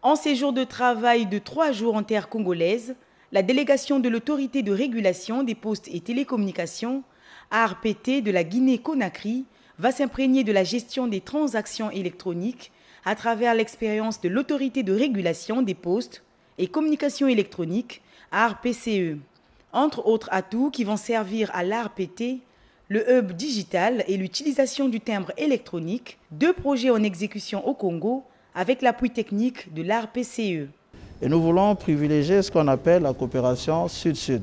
En séjour de travail de 3 jours en terre congolaise, la délégation de l'autorité de régulation des postes et télécommunications, ARPT de la Guinée-Conakry, va s'imprégner de la gestion des transactions électroniques à travers l'expérience de l'autorité de régulation des postes et communications électroniques, ARPCE. Entre autres atouts qui vont servir à l'ARPT, le hub digital et l'utilisation du timbre électronique, 2 projets en exécution au Congo avec l'appui technique de l'ARPCE. Et nous voulons privilégier ce qu'on appelle la coopération sud-sud.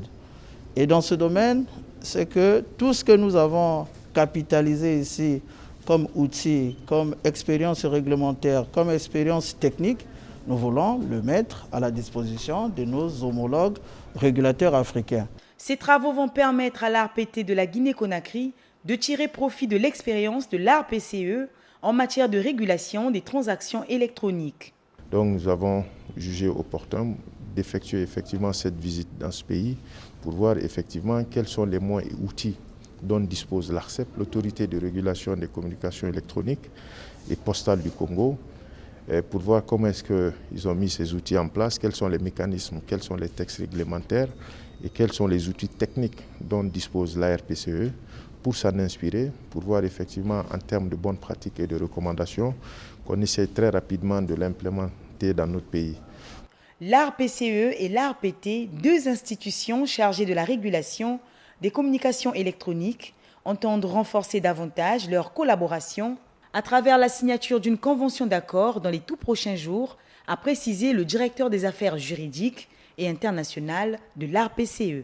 Et dans ce domaine, c'est que tout ce que nous avons capitalisé ici comme outils, comme expérience réglementaire, comme expérience technique, nous voulons le mettre à la disposition de nos homologues régulateurs africains. Ces travaux vont permettre à l'ARPT de la Guinée-Conakry de tirer profit de l'expérience de l'ARPCE en matière de régulation des transactions électroniques. Donc nous avons jugé opportun d'effectuer effectivement cette visite dans ce pays pour voir effectivement quels sont les moyens et outils dont dispose l'ARCEP, l'autorité de régulation des communications électroniques et postales du Congo, pour voir comment est-ce qu'ils ont mis ces outils en place, quels sont les mécanismes, quels sont les textes réglementaires et quels sont les outils techniques dont dispose l'ARPCE pour s'en inspirer, pour voir effectivement en termes de bonnes pratiques et de recommandations qu'on essaie très rapidement de l'implémenter dans notre pays. L'ARPCE et l'ARPT, 2 institutions chargées de la régulation des communications électroniques, entendent renforcer davantage leur collaboration à travers la signature d'une convention d'accord dans les tout prochains jours, a précisé le directeur des affaires juridiques et internationales de l'ARPCE.